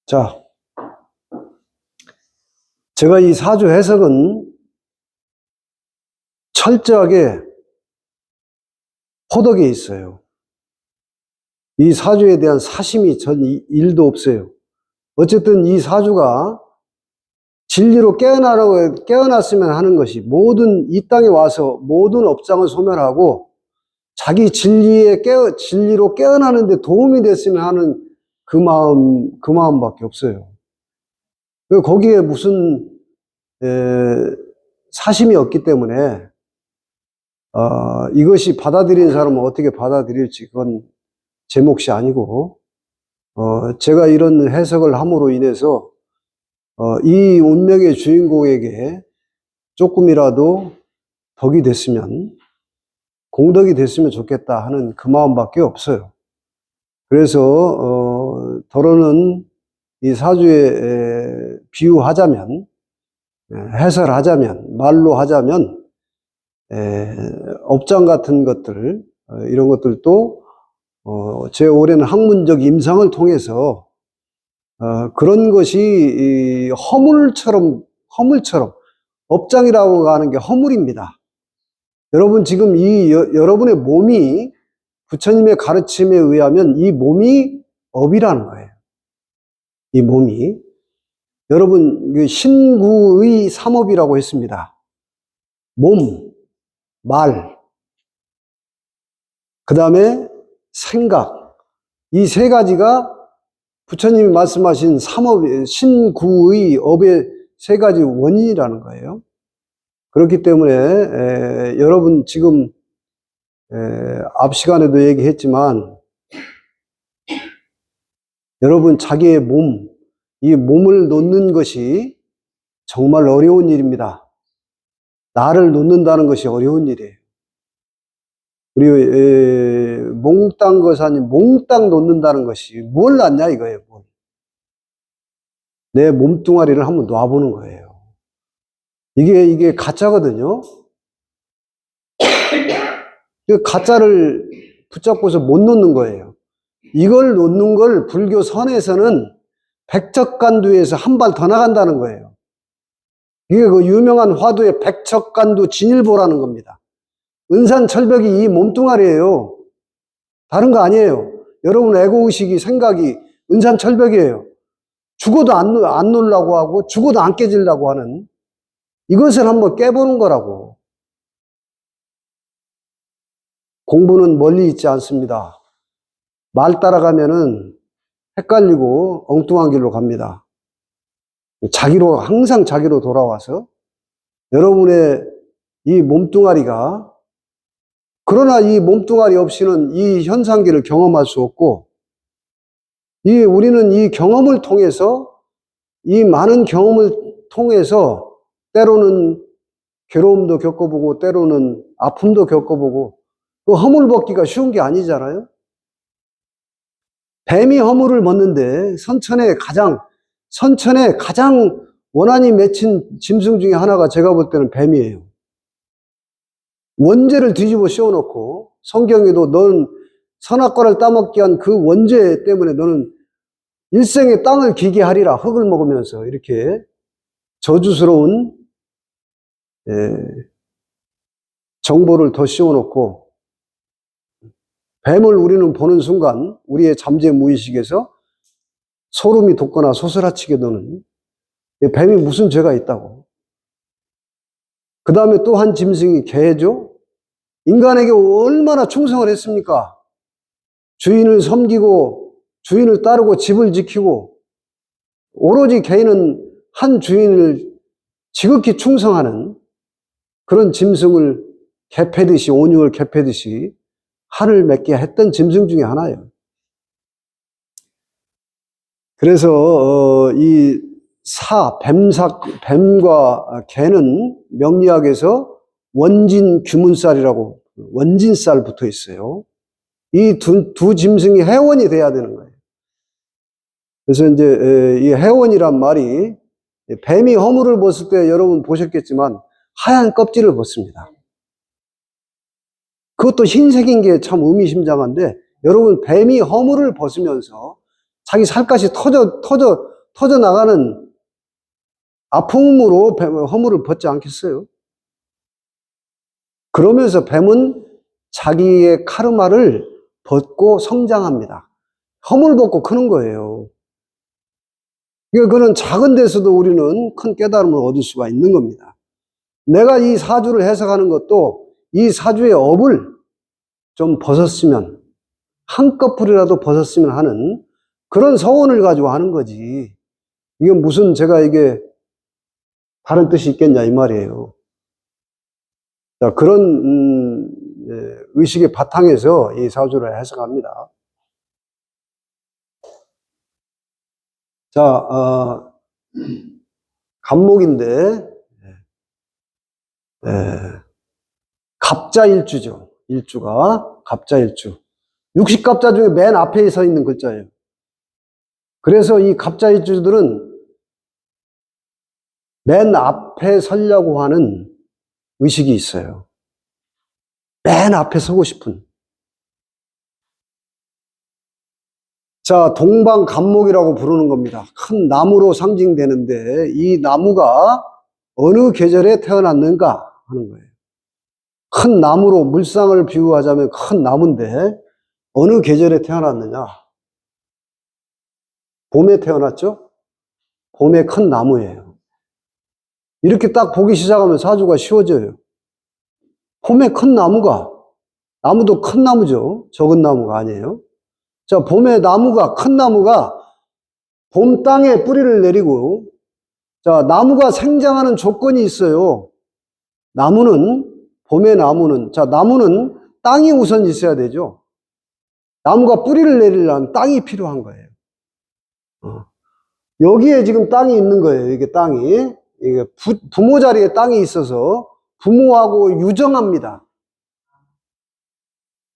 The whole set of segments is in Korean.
자, 제가 이 사주 해석은 철저하게 호덕에 있어요. 이 사주에 대한 사심이 전 일도 없어요. 어쨌든 이 사주가 진리로 깨어났으면 하는 것이 이 땅에 와서 모든 업장을 소멸하고 자기 진리로 깨어나는데 도움이 됐으면 하는 그 마음밖에 없어요. 거기에 무슨, 사심이 없기 때문에, 이것이 받아들이는 사람은 어떻게 받아들일지 그건 제 몫이 아니고, 제가 이런 해석을 함으로 인해서, 이 운명의 주인공에게 조금이라도 덕이 됐으면, 공덕이 됐으면 좋겠다 하는 그 마음밖에 없어요. 그래서, 더러는 이 사주에 비유하자면, 해설하자면, 말로 하자면, 업장 같은 것들, 이런 것들도, 제 오랜 학문적 임상을 통해서, 그런 것이 허물처럼, 업장이라고 하는 게 허물입니다. 여러분 지금 여러분의 몸이 부처님의 가르침에 의하면 이 몸이 업이라는 거예요. 이 몸이. 여러분, 신구의 삼업이라고 했습니다. 몸, 말, 그 다음에 생각. 이 세 가지가 부처님이 말씀하신 신구의 업의 세 가지 원인이라는 거예요. 그렇기 때문에, 여러분 지금, 앞 시간에도 얘기했지만, 여러분 자기의 이 몸을 놓는 것이 정말 어려운 일입니다. 나를 놓는다는 것이 어려운 일이에요. 우리 몽땅 거사님 몽땅 놓는다는 것이 뭘 놨냐 이거예요. 내 몸뚱아리를 한번 놔보는 거예요. 이게 가짜거든요. 가짜를 붙잡고서 못 놓는 거예요. 이걸 놓는 걸 불교 선에서는 백척간두에서 한 발 더 나간다는 거예요. 이게 그 유명한 화두의 백척간두 진일보라는 겁니다. 은산철벽이 이 몸뚱아리예요. 다른 거 아니에요. 여러분 에고의식이 생각이 은산철벽이에요. 죽어도 안 놀라고 하고 죽어도 안 깨지려고 하는 이것을 한번 깨보는 거라고. 공부는 멀리 있지 않습니다. 말 따라가면은 헷갈리고 엉뚱한 길로 갑니다. 항상 자기로 돌아와서 여러분의 이 몸뚱아리가 그러나 이 몸뚱아리 없이는 이 현상계를 경험할 수 없고 우리는 이 경험을 통해서 이 많은 경험을 통해서 때로는 괴로움도 겪어보고 때로는 아픔도 겪어보고 그 허물 벗기가 쉬운 게 아니잖아요. 뱀이 허물을 벗는데 선천에 가장 원한이 맺힌 짐승 중에 하나가 제가 볼 때는 뱀이에요. 원죄를 뒤집어 씌워놓고 성경에도 너는 선악과를 따먹기 한 그 원죄 때문에 너는 일생에 땅을 기게 하리라 흙을 먹으면서 이렇게 저주스러운 정보를 더 씌워놓고 뱀을 우리는 보는 순간 우리의 잠재 무의식에서 소름이 돋거나 소스라치게 되는 뱀이 무슨 죄가 있다고. 그 다음에 또 한 짐승이 개죠. 인간에게 얼마나 충성을 했습니까? 주인을 섬기고 주인을 따르고 집을 지키고 오로지 개는 한 주인을 지극히 충성하는 그런 짐승을 온육을 개패듯이 한을 맺게 했던 짐승 중에 하나예요. 그래서 뱀과 개는 명리학에서 원진 규문살이라고 원진살 붙어 있어요. 이 두 짐승이 해원이 돼야 되는 거예요. 그래서 이제 이 해원이란 말이 뱀이 허물을 벗을 때 여러분 보셨겠지만 하얀 껍질을 벗습니다. 그것도 흰색인 게 참 의미심장한데 여러분 뱀이 허물을 벗으면서 자기 살갗이 터져나가는 아픔으로 허물을 벗지 않겠어요? 그러면서 뱀은 자기의 카르마를 벗고 성장합니다. 허물 벗고 크는 거예요. 그런 작은 데서도 우리는 큰 깨달음을 얻을 수가 있는 겁니다. 내가 이 사주를 해석하는 것도 이 사주의 업을 좀 벗었으면, 한꺼풀이라도 벗었으면 하는 그런 소원을 가지고 하는 거지. 이게 무슨 제가 이게 다른 뜻이 있겠냐 이 말이에요. 자, 그런 의식의 바탕에서 이 사주를 해석합니다. 자, 간목인데 갑자일주죠. 일주가 갑자일주. 60갑자 중에 맨 앞에 서 있는 글자예요. 그래서 이 갑자일주들은 맨 앞에 서려고 하는 의식이 있어요. 맨 앞에 서고 싶은. 자, 동방간목이라고 부르는 겁니다. 큰 나무로 상징되는데 이 나무가 어느 계절에 태어났는가 하는 거예요. 큰 나무로 물상을 비유하자면 큰 나무인데 어느 계절에 태어났느냐? 봄에 태어났죠? 봄에 큰 나무예요. 이렇게 딱 보기 시작하면 사주가 쉬워져요. 봄에 큰 나무가, 나무도 큰 나무죠. 적은 나무가 아니에요. 자, 봄에 나무가, 큰 나무가 봄 땅에 뿌리를 내리고, 자, 나무가 생장하는 조건이 있어요. 봄의 나무는, 자, 나무는 땅이 우선 있어야 되죠. 나무가 뿌리를 내리려면 땅이 필요한 거예요. 여기에 지금 땅이 있는 거예요. 이게 땅이. 이게 부모 자리에 땅이 있어서 부모하고 유정합니다.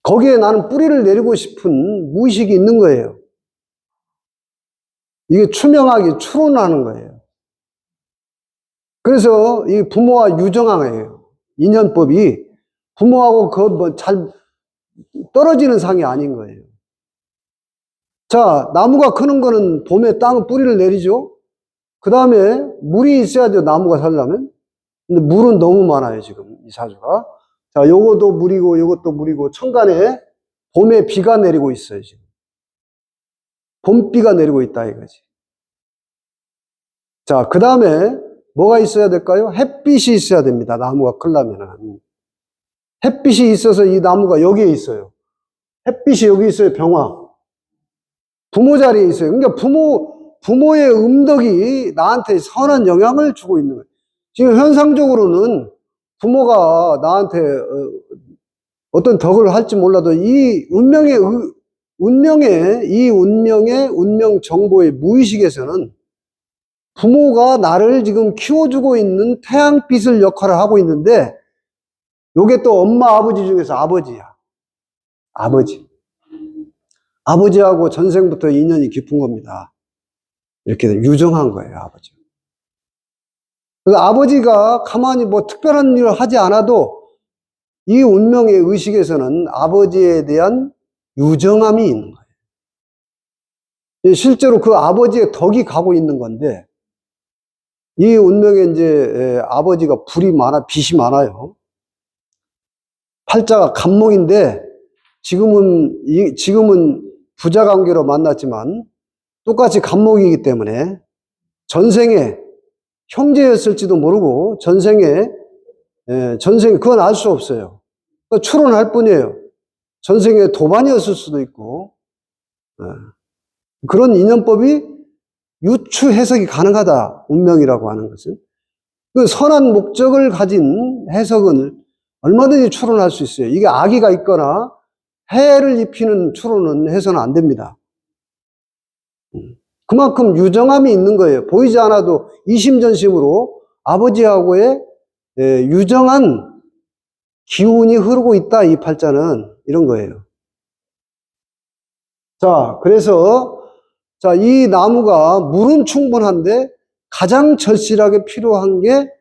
거기에 나는 뿌리를 내리고 싶은 무의식이 있는 거예요. 이게 추명하게 추론하는 거예요. 그래서 이 부모와 유정항이에요. 인연법이 부모하고 잘 떨어지는 상이 아닌 거예요. 자, 나무가 크는 거는 봄에 땅 뿌리를 내리죠. 그 다음에 물이 있어야죠. 나무가 살려면. 근데 물은 너무 많아요. 지금 이 사주가. 자, 요것도 물이고 요것도 물이고 천간에 봄에 비가 내리고 있어요. 지금. 봄비가 내리고 있다 이거지. 자, 그 다음에 뭐가 있어야 될까요? 햇빛이 있어야 됩니다. 나무가 크려면은. 햇빛이 있어서 이 나무가 여기에 있어요. 햇빛이 여기 있어요. 병화. 부모 자리에 있어요. 그러니까 부모의 음덕이 나한테 선한 영향을 주고 있는 거예요. 지금 현상적으로는 부모가 나한테 어떤 덕을 할지 몰라도 이 운명 정보의 무의식에서는 부모가 나를 지금 키워주고 있는 태양빛을 역할을 하고 있는데, 요게 또 엄마 아버지 중에서 아버지야. 아버지. 아버지하고 전생부터 인연이 깊은 겁니다. 이렇게 유정한 거예요, 아버지. 그래서 아버지가 가만히 뭐 특별한 일을 하지 않아도 이 운명의 의식에서는 아버지에 대한 유정함이 있는 거예요. 실제로 그 아버지의 덕이 가고 있는 건데, 이 운명에 이제 아버지가 빛이 많아요. 팔자가 간목인데, 지금은 부자 관계로 만났지만, 똑같이 간목이기 때문에, 전생에 형제였을지도 모르고, 전생에, 그건 알 수 없어요. 추론할 뿐이에요. 전생에 도반이었을 수도 있고, 그런 인연법이 유추 해석이 가능하다. 운명이라고 하는 것은. 그 선한 목적을 가진 해석은 얼마든지 추론할 수 있어요. 이게 악의가 있거나 해를 입히는 추론은 해서는 안 됩니다. 그만큼 유정함이 있는 거예요. 보이지 않아도 이심전심으로 아버지하고의 유정한 기운이 흐르고 있다. 이 팔자는 이런 거예요. 자, 그래서 이 나무가 물은 충분한데 가장 절실하게 필요한 게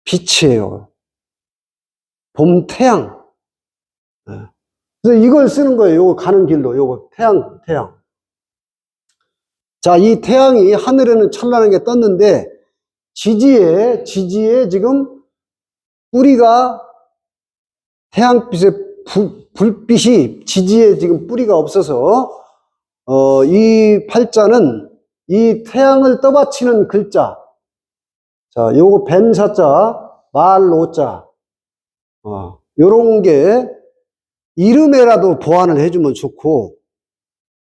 빛이에요. 봄 태양. 그래서 이걸 쓰는 거예요. 요거 가는 길로. 요거 태양. 자, 이 태양이 하늘에는 찬란하게 떴는데, 지지에 지금 뿌리가 태양빛의 불빛이 지지에 지금 뿌리가 없어서, 이 팔자는 이 태양을 떠받치는 글자. 자, 요거 뱀사자, 말로자. 요런 게 이름에라도 보완을 해주면 좋고,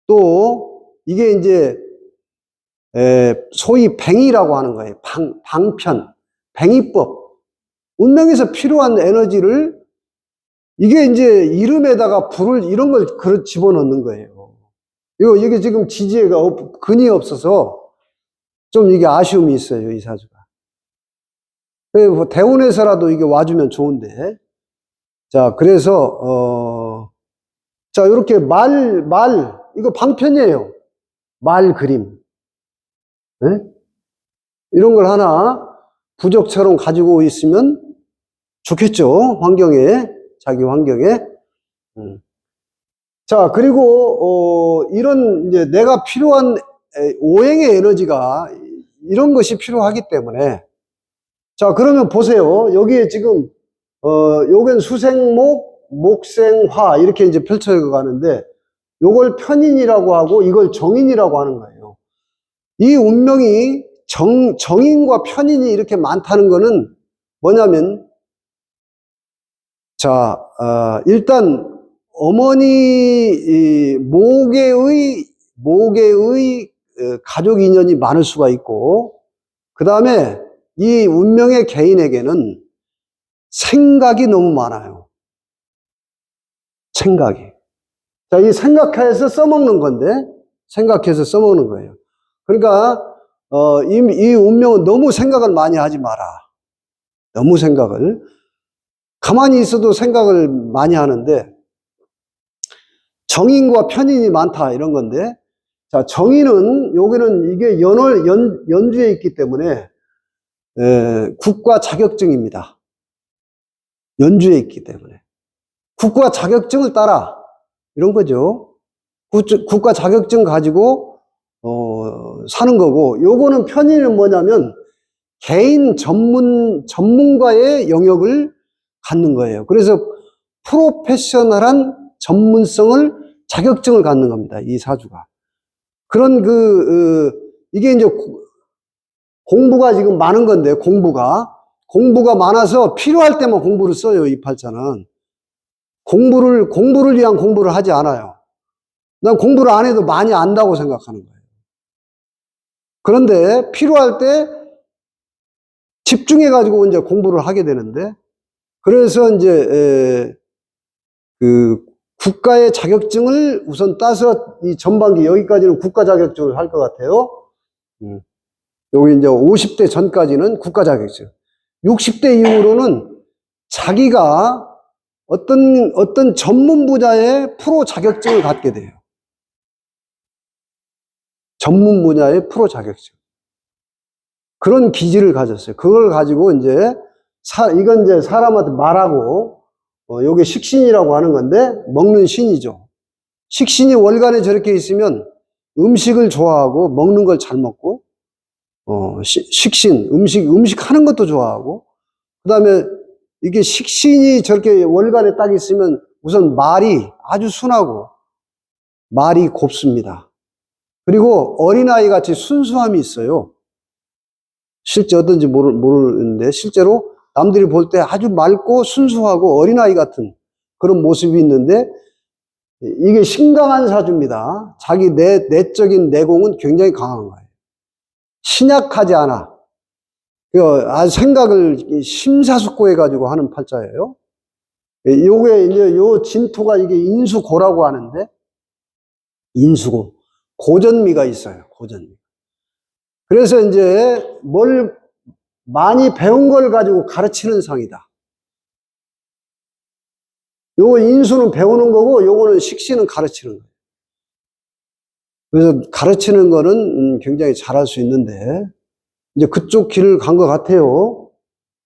또 이게 이제 소위 뱅이라고 하는 거예요. 방편, 뱅이법. 운명에서 필요한 에너지를 이게 이제 이름에다가 불을 이런 걸 집어넣는 거예요. 이게 지금 지지에가 근이 없어서 좀 이게 아쉬움이 있어요, 이 사주가. 대운에서라도 이게 와주면 좋은데. 자, 그래서, 자, 이렇게 이거 방편이에요. 말 그림. 네? 이런 걸 하나 부적처럼 가지고 있으면 좋겠죠. 자기 환경에. 자, 그리고, 이런, 이제 내가 필요한 오행의 에너지가 이런 것이 필요하기 때문에. 자, 그러면 보세요. 여기에 지금, 요건 수생목, 목생화, 이렇게 이제 펼쳐져 가는데, 요걸 편인이라고 하고, 이걸 정인이라고 하는 거예요. 이 운명이 정인과 편인이 이렇게 많다는 거는 뭐냐면, 자, 일단, 어머니, 목의 가족 인연이 많을 수가 있고, 그 다음에 이 운명의 개인에게는 생각이 너무 많아요. 생각이. 자, 이 생각해서 써먹는 건데, 생각해서 써먹는 거예요. 그러니까, 이 운명은 너무 생각을 많이 하지 마라. 너무 생각을. 가만히 있어도 생각을 많이 하는데, 정인과 편인이 많다, 이런 건데, 자, 정인은, 여기는 이게 연주에 있기 때문에, 국가 자격증입니다. 연주에 있기 때문에. 국가 자격증을 따라, 이런 거죠. 국가 자격증 가지고, 사는 거고, 요거는 편인은 뭐냐면, 개인 전문가의 영역을 갖는 거예요. 그래서 프로페셔널한 전문성을, 자격증을 갖는 겁니다. 이 사주가. 그런 이게 이제 공부가 지금 많은 건데, 공부가 많아서 필요할 때만 공부를 써요, 이 팔자는. 공부를 위한 공부를 하지 않아요. 난 공부를 안 해도 많이 안다고 생각하는 거예요. 그런데 필요할 때 집중해가지고 이제 공부를 하게 되는데, 그래서 이제, 국가의 자격증을 우선 따서 이 전반기 여기까지는 국가 자격증을 할 것 같아요. 여기 이제 50대 전까지는 국가 자격증. 60대 이후로는 자기가 어떤 전문 분야의 프로 자격증을 갖게 돼요. 전문 분야의 프로 자격증. 그런 기질을 가졌어요. 그걸 가지고 이제, 이건 이제 사람한테 말하고, 요게 식신이라고 하는 건데, 먹는 신이죠. 식신이 월간에 저렇게 있으면 음식을 좋아하고, 먹는 걸 잘 먹고, 식신, 음식 하는 것도 좋아하고, 그 다음에 이게 식신이 저렇게 월간에 딱 있으면 우선 말이 아주 순하고, 말이 곱습니다. 그리고 어린아이 같이 순수함이 있어요. 실제 어떤지 모르는데, 실제로 남들이 볼 때 아주 맑고 순수하고 어린아이 같은 그런 모습이 있는데, 이게 신강한 사주입니다. 자기 내적인 내공은 굉장히 강한 거예요. 신약하지 않아. 아주 생각을 심사숙고해가지고 하는 팔자예요. 요게 이제 요 진토가 이게 인수고라고 하는데, 인수고. 고전미가 있어요. 고전미. 그래서 이제 뭘 많이 배운 걸 가지고 가르치는 상이다. 요거 인수는 배우는 거고, 요거는 식신은 가르치는 거예요. 그래서 가르치는 거는 굉장히 잘할 수 있는데, 이제 그쪽 길을 간 것 같아요.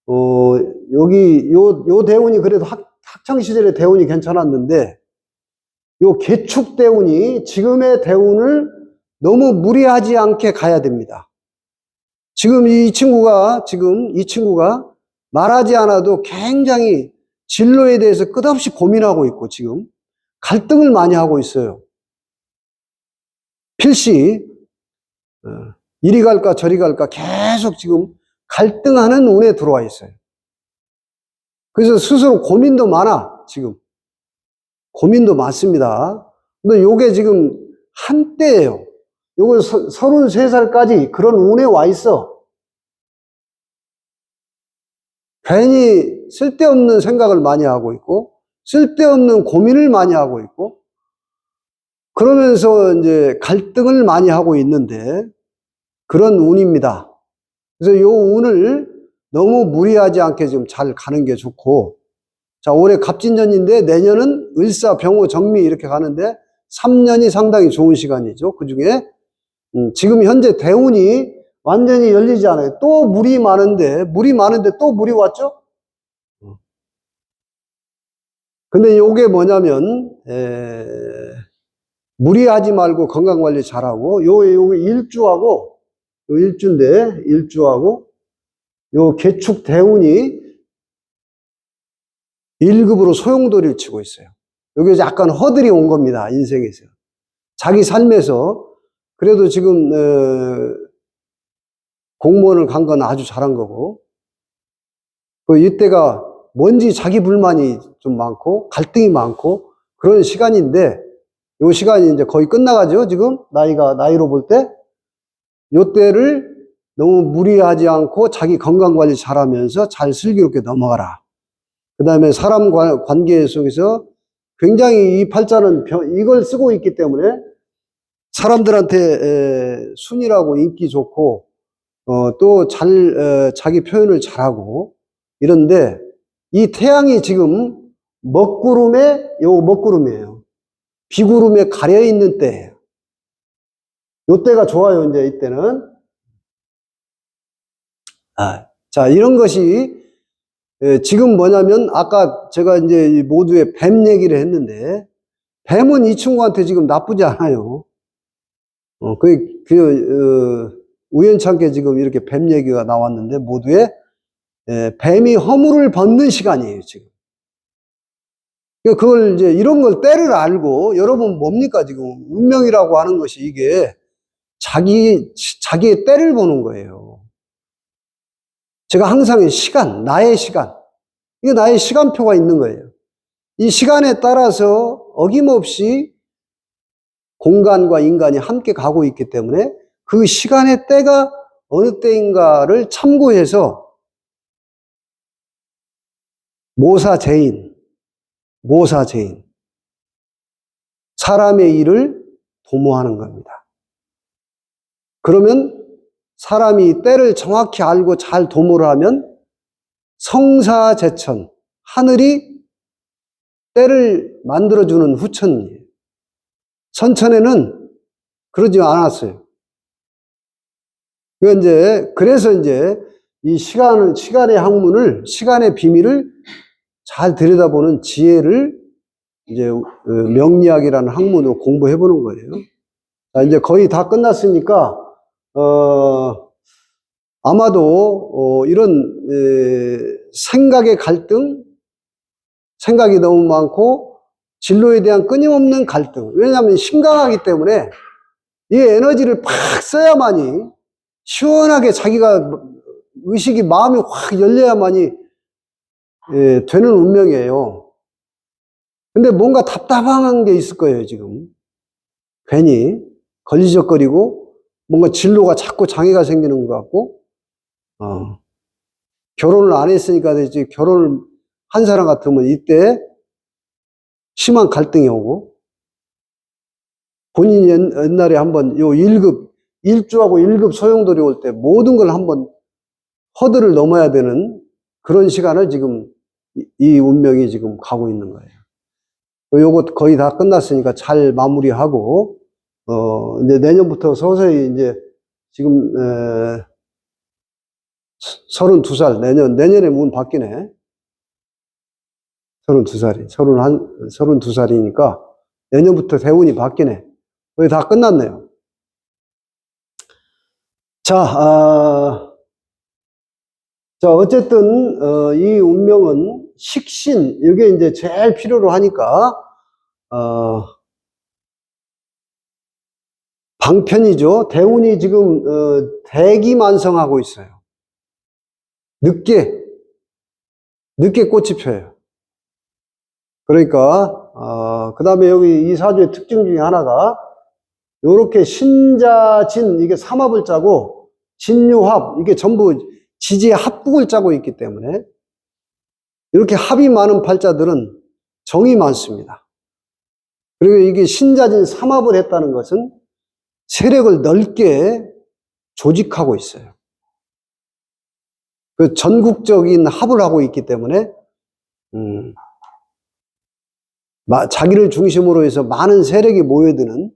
요 대운이 그래도 학창시절에 대운이 괜찮았는데, 요 계축 대운이 지금의 대운을 너무 무리하지 않게 가야 됩니다. 지금 이 친구가 말하지 않아도 굉장히 진로에 대해서 끝없이 고민하고 있고 지금 갈등을 많이 하고 있어요. 필시 이리 갈까 저리 갈까 계속 지금 갈등하는 운에 들어와 있어요. 그래서 스스로 고민도 많아, 지금. 고민도 많습니다. 근데 요게 지금 한때예요. 요거 33살까지 그런 운에 와 있어. 괜히 쓸데없는 생각을 많이 하고 있고, 쓸데없는 고민을 많이 하고 있고, 그러면서 이제 갈등을 많이 하고 있는데, 그런 운입니다. 그래서 요 운을 너무 무리하지 않게 좀 잘 가는 게 좋고, 자, 올해 갑진년인데 내년은 을사, 병호, 정미 이렇게 가는데 3년이 상당히 좋은 시간이죠. 그 중에 지금 현재 대운이 완전히 열리지 않아요. 또 물이 많은데 또 물이 왔죠? 근데 요게 뭐냐면 무리하지 말고 건강관리 잘하고 요 일주하고 요 일주하고 요 개축 대운이 1급으로 소용돌이를 치고 있어요. 여기 약간 허들이 온 겁니다. 인생에서. 자기 삶에서 그래도 지금 공무원을 간 건 아주 잘한 거고 이때가 뭔지 자기 불만이 좀 많고 갈등이 많고 그런 시간인데 요 시간이 이제 거의 끝나가죠. 지금 나이로 볼 때 요때를 너무 무리하지 않고 자기 건강 관리 잘하면서 잘 슬기롭게 넘어가라. 그 다음에 사람 관계 속에서 굉장히 이 팔자는 이걸 쓰고 있기 때문에 사람들한테 순이라고 인기 좋고 또 자기 표현을 잘하고 이런데 이 태양이 지금 먹구름이에요. 비구름에 가려 있는 때예요. 요때가 좋아요. 이제 이때는 자, 이런 것이 지금 뭐냐면 아까 제가 이제 모두의 뱀 얘기를 했는데 뱀은 이 친구한테 지금 나쁘지 않아요. 우연찮게 지금 이렇게 뱀 얘기가 나왔는데 모두의 뱀이 허물을 벗는 시간이에요, 지금. 그걸 이제 이런 걸 때를 알고 여러분 뭡니까 지금 운명이라고 하는 것이 이게 자기의 때를 보는 거예요. 제가 항상 나의 시간, 이게 나의 시간표가 있는 거예요. 이 시간에 따라서 어김없이 공간과 인간이 함께 가고 있기 때문에 그 시간의 때가 어느 때인가를 참고해서 모사재인, 사람의 일을 도모하는 겁니다. 그러면 사람이 때를 정확히 알고 잘 도모를 하면 성사재천, 하늘이 때를 만들어주는 후천이에요. 선천에는 그러지 않았어요. 그래서 이제 이 시간의 학문을, 시간의 비밀을 잘 들여다보는 지혜를 이제 명리학이라는 학문으로 공부해 보는 거예요. 자, 이제 거의 다 끝났으니까, 아마도, 이런, 생각의 갈등, 생각이 너무 많고, 진로에 대한 끊임없는 갈등. 왜냐하면 심각하기 때문에 이 에너지를 팍 써야만이 시원하게 자기가 마음이 확 열려야만이 되는 운명이에요. 근데 뭔가 답답한 게 있을 거예요, 지금. 괜히 걸리적거리고 뭔가 진로가 자꾸 장애가 생기는 것 같고, 결혼을 안 했으니까 이제 결혼을 한 사람 같으면 이때 심한 갈등이 오고, 본인이 옛날에 한번 요 1급, 일주하고 1급 소용돌이 올 때 모든 걸 한번 허들을 넘어야 되는 그런 시간을 지금 이 운명이 지금 가고 있는 거예요. 요거 거의 다 끝났으니까 잘 마무리하고, 이제 내년부터 서서히 이제 지금, 32살, 내년에 문 바뀌네. 32살이니까 내년부터 대운이 바뀌네. 거의 다 끝났네요. 자, 어쨌든, 이 운명은 식신, 이게 이제 제일 필요로 하니까, 방편이죠. 대운이 지금, 대기만성하고 있어요. 늦게 꽃이 펴요. 그러니까, 그 다음에 여기 이 사주의 특징 중에 하나가, 요렇게 신자진, 이게 삼합을 짜고, 진유합, 이게 전부 지지의 합국을 짜고 있기 때문에, 이렇게 합이 많은 팔자들은 정이 많습니다. 그리고 이게 신자진 삼합을 했다는 것은 세력을 넓게 조직하고 있어요. 그 전국적인 합을 하고 있기 때문에, 자기를 중심으로 해서 많은 세력이 모여드는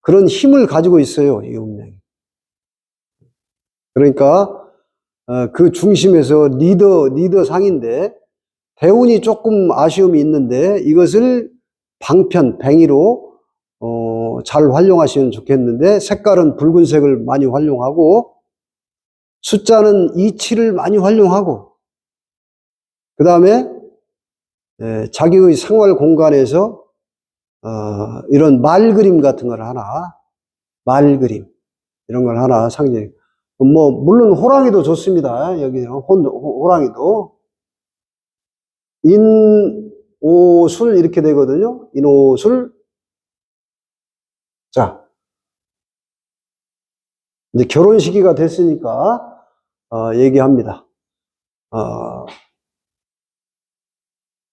그런 힘을 가지고 있어요, 이 운명이. 그러니까, 그 중심에서 리더 상인데, 대운이 조금 아쉬움이 있는데, 이것을 방편, 뱅이로, 잘 활용하시면 좋겠는데, 색깔은 붉은색을 많이 활용하고, 숫자는 27을 많이 활용하고, 그 다음에, 자기의 생활 공간에서, 이런 말그림 같은 걸 하나, 말그림, 이런 걸 하나 상징. 물론 호랑이도 좋습니다. 여기는 호랑이도. 인오술 이렇게 되거든요. 인오술. 자, 이제 결혼 시기가 됐으니까, 얘기합니다.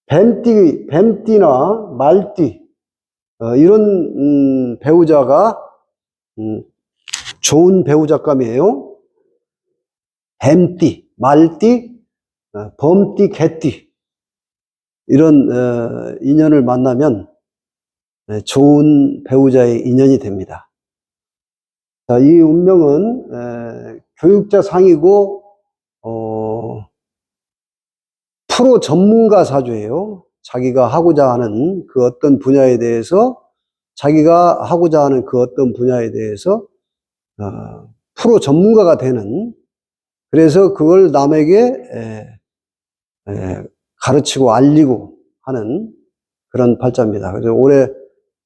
뱀띠나 말띠, 이런, 배우자가, 좋은 배우자감이에요. 뱀띠, 말띠, 범띠, 개띠. 이런, 인연을 만나면, 좋은 배우자의 인연이 됩니다. 자, 이 운명은, 교육자 상이고, 프로 전문가 사주예요. 자기가 하고자 하는 그 어떤 분야에 대해서, 프로 전문가가 되는, 그래서 그걸 남에게 가르치고 알리고 하는 그런 팔자입니다. 그래서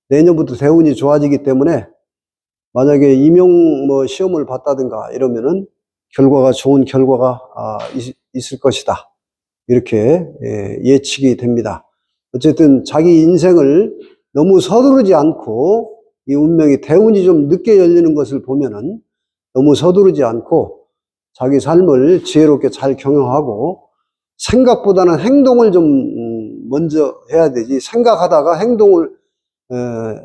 내년부터 대운이 좋아지기 때문에 만약에 임용 시험을 봤다든가 이러면은 좋은 결과가 있을 것이다. 이렇게 예측이 됩니다. 어쨌든 자기 인생을 너무 서두르지 않고 이 운명이 대운이 좀 늦게 열리는 것을 보면은 너무 서두르지 않고 자기 삶을 지혜롭게 잘 경영하고 생각보다는 행동을 좀 먼저 해야 되지 생각하다가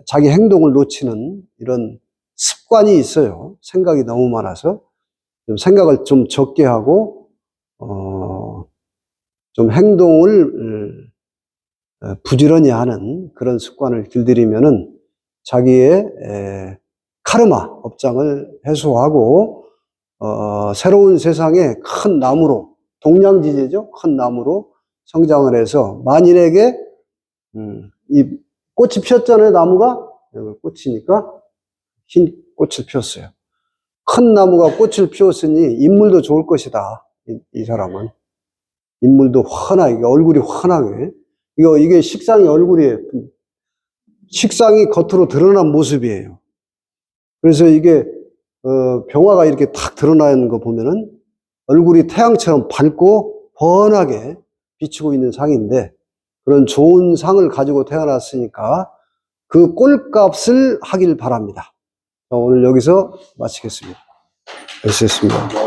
자기 행동을 놓치는 이런 습관이 있어요. 생각이 너무 많아서 좀 생각을 좀 적게 하고 좀 행동을 부지런히 하는 그런 습관을 길들이면은 자기의 카르마 업장을 해소하고 새로운 세상에 큰 나무로 동량지제죠. 큰 나무로 성장을 해서 만인에게 이 꽃이 피었잖아요. 나무가 여기 꽃이니까 흰 꽃을 피웠어요. 큰 나무가 꽃을 피웠으니 인물도 좋을 것이다. 이 사람은 인물도 환하게 얼굴이 환하게 이게 식상이 얼굴이에요. 식상이 겉으로 드러난 모습이에요. 그래서 이게 병화가 이렇게 탁 드러나는 거 보면은 얼굴이 태양처럼 밝고 번하게 비치고 있는 상인데 그런 좋은 상을 가지고 태어났으니까 그 꼴값을 하길 바랍니다. 오늘 여기서 마치겠습니다. 수고하셨습니다.